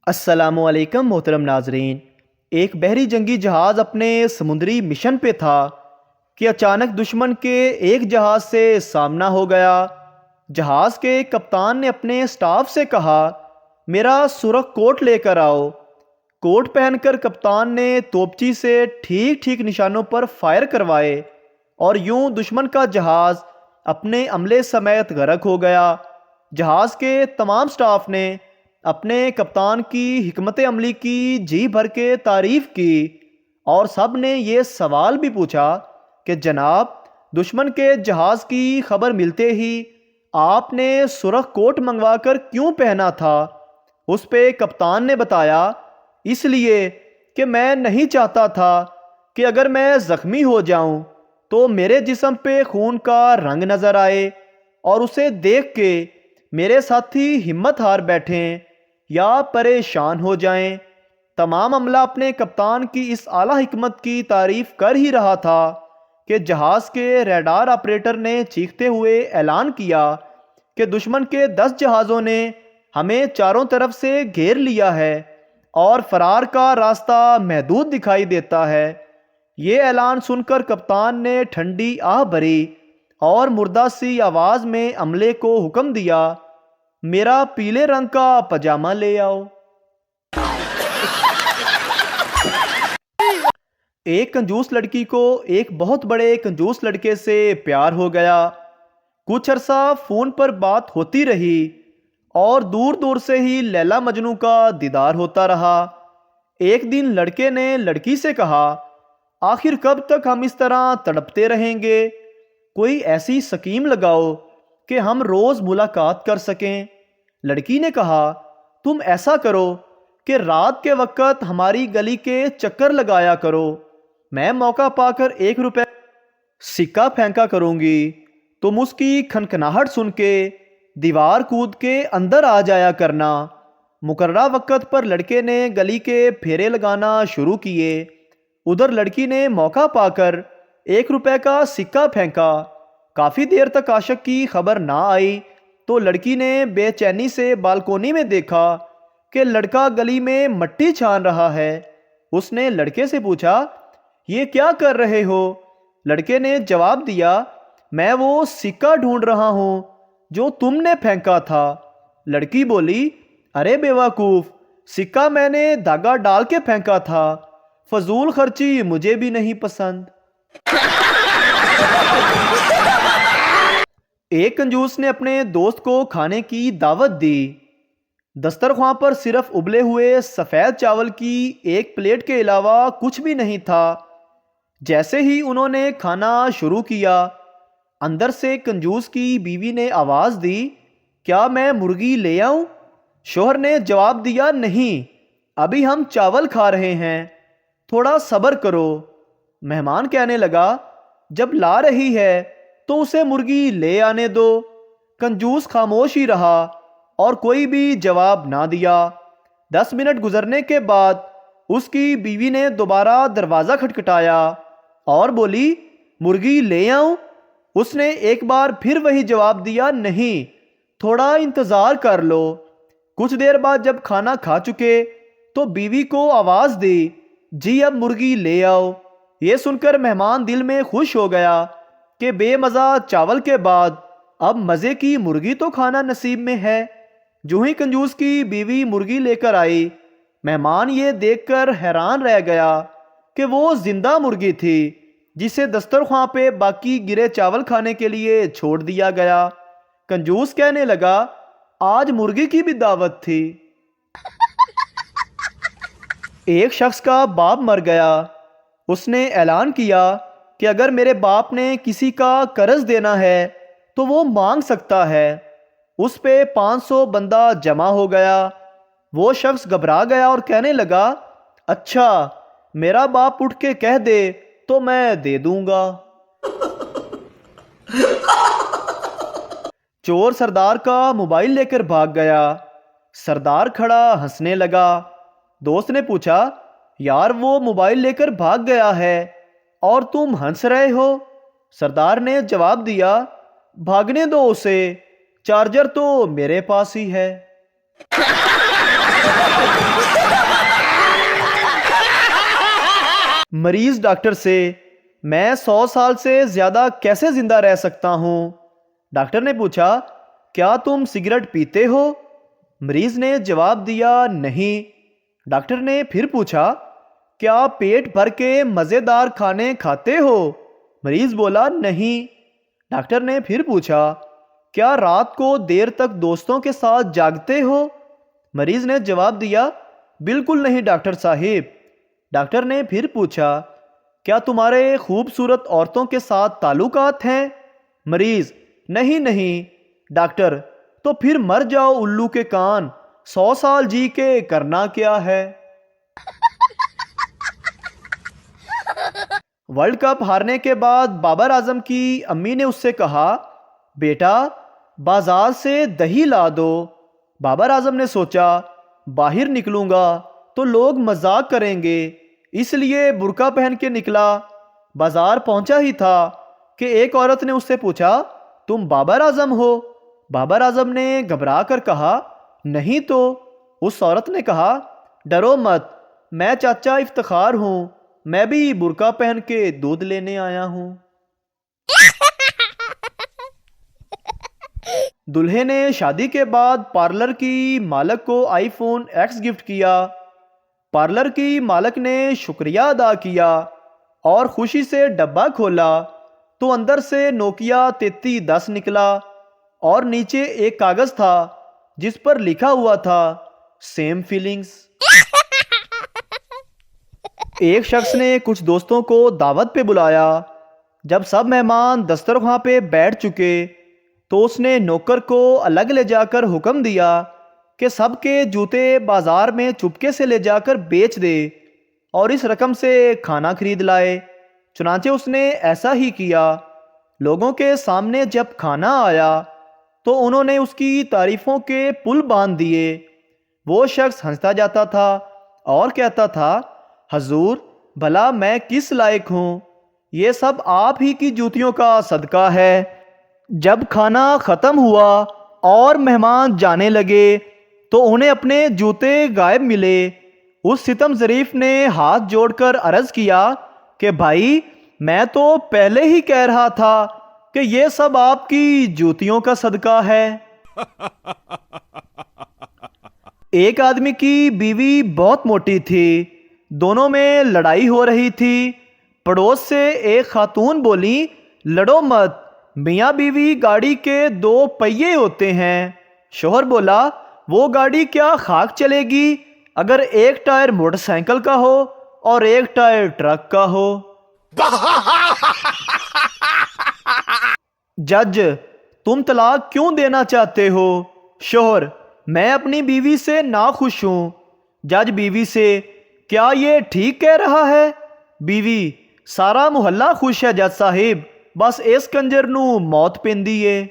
السلام علیکم محترم ناظرین۔ ایک بحری جنگی جہاز اپنے سمندری مشن پہ تھا کہ اچانک دشمن کے ایک جہاز سے سامنا ہو گیا۔ جہاز کے کپتان نے اپنے سٹاف سے کہا، میرا سرخ کوٹ لے کر آؤ۔ کوٹ پہن کر کپتان نے توپچی سے ٹھیک ٹھیک نشانوں پر فائر کروائے اور یوں دشمن کا جہاز اپنے عملے سمیت غرق ہو گیا۔ جہاز کے تمام سٹاف نے اپنے کپتان کی حکمت عملی کی جی بھر کے تعریف کی اور سب نے یہ سوال بھی پوچھا کہ جناب، دشمن کے جہاز کی خبر ملتے ہی آپ نے سرخ کوٹ منگوا کر کیوں پہنا تھا؟ اس پہ کپتان نے بتایا، اس لیے کہ میں نہیں چاہتا تھا کہ اگر میں زخمی ہو جاؤں تو میرے جسم پہ خون کا رنگ نظر آئے اور اسے دیکھ کے میرے ساتھی ہمت ہار بیٹھیں یا پریشان ہو جائیں۔ تمام عملہ اپنے کپتان کی اس اعلیٰ حکمت کی تعریف کر ہی رہا تھا کہ جہاز کے ریڈار آپریٹر نے چیختے ہوئے اعلان کیا کہ دشمن کے 10 جہازوں نے ہمیں چاروں طرف سے گھیر لیا ہے اور فرار کا راستہ محدود دکھائی دیتا ہے۔ یہ اعلان سن کر کپتان نے ٹھنڈی آہ بھری اور مردہ سی آواز میں عملے کو حکم دیا، میرا پیلے رنگ کا پاجامہ لے آؤ۔ ایک کنجوس لڑکی کو ایک بہت بڑے کنجوس لڑکے سے پیار ہو گیا۔ کچھ عرصہ فون پر بات ہوتی رہی اور دور دور سے ہی لیلا مجنوں کا دیدار ہوتا رہا۔ ایک دن لڑکے نے لڑکی سے کہا، آخر کب تک ہم اس طرح تڑپتے رہیں گے؟ کوئی ایسی سکیم لگاؤ کہ ہم روز ملاقات کر سکیں۔ لڑکی نے کہا، تم ایسا کرو کہ رات کے وقت ہماری گلی کے چکر لگایا کرو، میں موقع پا کر 1 روپے سکہ پھینکا کروں گی، تم اس کی کھنکھناہٹ سن کے دیوار کود کے اندر آ جایا کرنا۔ مقررہ وقت پر لڑکے نے گلی کے پھیرے لگانا شروع کیے۔ ادھر لڑکی نے موقع پا کر 1 روپے کا سکہ پھینکا۔ کافی دیر تک عاشق کی خبر نہ آئی تو لڑکی نے بے چینی سے بالکونی میں دیکھا کہ لڑکا گلی میں مٹی چھان رہا ہے۔ اس نے لڑکے سے پوچھا، یہ کیا کر رہے ہو؟ لڑکے نے جواب دیا، میں وہ سکہ ڈھونڈ رہا ہوں جو تم نے پھینکا تھا۔ لڑکی بولی، ارے بیوقوف، سکہ میں نے دھاگا ڈال کے پھینکا تھا، فضول خرچی مجھے بھی نہیں پسند۔ ایک کنجوس نے اپنے دوست کو کھانے کی دعوت دی۔ دسترخوان پر صرف ابلے ہوئے سفید چاول کی ایک پلیٹ کے علاوہ کچھ بھی نہیں تھا۔ جیسے ہی انہوں نے کھانا شروع کیا، اندر سے کنجوس کی بیوی نے آواز دی، کیا میں مرغی لے آؤں؟ شوہر نے جواب دیا، نہیں، ابھی ہم چاول کھا رہے ہیں، تھوڑا صبر کرو۔ مہمان کہنے لگا، جب لا رہی ہے تو اسے مرغی لے آنے دو۔ کنجوس خاموش ہی رہا اور کوئی بھی جواب نہ دیا۔ 10 منٹ گزرنے کے بعد اس کی بیوی نے دوبارہ دروازہ کھٹکھٹایا اور بولی، مرغی لے آؤں؟ اس نے ایک بار پھر وہی جواب دیا، نہیں، تھوڑا انتظار کر لو۔ کچھ دیر بعد جب کھانا کھا چکے تو بیوی کو آواز دی، جی اب مرغی لے آؤ۔ یہ سن کر مہمان دل میں خوش ہو گیا کہ بے مزہ چاول کے بعد اب مزے کی مرغی تو کھانا نصیب میں ہے۔ جو ہی کنجوس کی بیوی مرغی لے کر آئی، مہمان یہ دیکھ کر حیران رہ گیا کہ وہ زندہ مرغی تھی جسے دسترخوان پہ باقی گرے چاول کھانے کے لیے چھوڑ دیا گیا۔ کنجوس کہنے لگا، آج مرغی کی بھی دعوت تھی۔ ایک شخص کا باپ مر گیا۔ اس نے اعلان کیا کہ اگر میرے باپ نے کسی کا قرض دینا ہے تو وہ مانگ سکتا ہے۔ اس پہ 500 بندہ جمع ہو گیا۔ وہ شخص گھبرا گیا اور کہنے لگا، اچھا، میرا باپ اٹھ کے کہہ دے تو میں دے دوں گا۔ چور سردار کا موبائل لے کر بھاگ گیا۔ سردار کھڑا ہنسنے لگا۔ دوست نے پوچھا، یار وہ موبائل لے کر بھاگ گیا ہے اور تم ہنس رہے ہو؟ سردار نے جواب دیا، بھاگنے دو اسے، چارجر تو میرے پاس ہی ہے۔ مریض ڈاکٹر سے، میں 100 سال سے زیادہ کیسے زندہ رہ سکتا ہوں؟ ڈاکٹر نے پوچھا، کیا تم سگریٹ پیتے ہو؟ مریض نے جواب دیا، نہیں۔ ڈاکٹر نے پھر پوچھا، کیا پیٹ بھر کے مزیدار کھانے کھاتے ہو؟ مریض بولا، نہیں۔ ڈاکٹر نے پھر پوچھا، کیا رات کو دیر تک دوستوں کے ساتھ جاگتے ہو؟ مریض نے جواب دیا، بالکل نہیں ڈاکٹر صاحب۔ ڈاکٹر نے پھر پوچھا، کیا تمہارے خوبصورت عورتوں کے ساتھ تعلقات ہیں؟ مریض، نہیں۔ ڈاکٹر، تو پھر مر جاؤ الو کے کان، 100 سال جی کے کرنا کیا ہے؟ ورلڈ کپ ہارنے کے بعد بابر اعظم کی امی نے اس سے کہا، بیٹا بازار سے دہی لا دو۔ بابر اعظم نے سوچا، باہر نکلوں گا تو لوگ مذاق کریں گے، اس لیے برقع پہن کے نکلا۔ بازار پہنچا ہی تھا کہ ایک عورت نے اس سے پوچھا، تم بابر اعظم ہو؟ بابر اعظم نے گھبرا کر کہا، نہیں تو۔ اس عورت نے کہا، ڈرو مت، میں چاچا افتخار ہوں، میں بھی برقع پہن کے دودھ لینے آیا ہوں۔ دلہے نے شادی کے بعد پارلر کی مالک کو آئی فون ایکس گفٹ کیا۔ پارلر کی مالک نے شکریہ ادا کیا اور خوشی سے ڈبہ کھولا تو اندر سے نوکیا 3310 نکلا اور نیچے ایک کاغذ تھا جس پر لکھا ہوا تھا، سیم فیلنگز۔ ایک شخص نے کچھ دوستوں کو دعوت پہ بلایا۔ جب سب مہمان دسترخوان پہ بیٹھ چکے تو اس نے نوکر کو الگ لے جا کر حکم دیا کہ سب کے جوتے بازار میں چپکے سے لے جا کر بیچ دے اور اس رقم سے کھانا خرید لائے۔ چنانچہ اس نے ایسا ہی کیا۔ لوگوں کے سامنے جب کھانا آیا تو انہوں نے اس کی تعریفوں کے پل باندھ دیے۔ وہ شخص ہنستا جاتا تھا اور کہتا تھا، حضور بھلا میں کس لائق ہوں، یہ سب آپ ہی کی جوتیوں کا صدقہ ہے۔ جب کھانا ختم ہوا اور مہمان جانے لگے تو انہیں اپنے جوتے غائب ملے۔ اس ستم ظریف نے ہاتھ جوڑ کر عرض کیا کہ بھائی میں تو پہلے ہی کہہ رہا تھا کہ یہ سب آپ کی جوتیوں کا صدقہ ہے۔ ایک آدمی کی بیوی بہت موٹی تھی، دونوں میں لڑائی ہو رہی تھی۔ پڑوس سے ایک خاتون بولی، لڑو مت، میاں بیوی گاڑی کے 2 پہیے ہوتے ہیں۔ شوہر بولا، وہ گاڑی کیا خاک چلے گی اگر ایک ٹائر موٹر سائیکل کا ہو اور ایک ٹائر ٹرک کا ہو؟ جج، تم طلاق کیوں دینا چاہتے ہو؟ شوہر، میں اپنی بیوی سے ناخوش ہوں۔ جج بیوی سے، کیا یہ ٹھیک کہہ رہا ہے؟ بیوی، سارا محلہ خوش ہے جج صاحب، بس اس کنجر نو موت پیندی ہے۔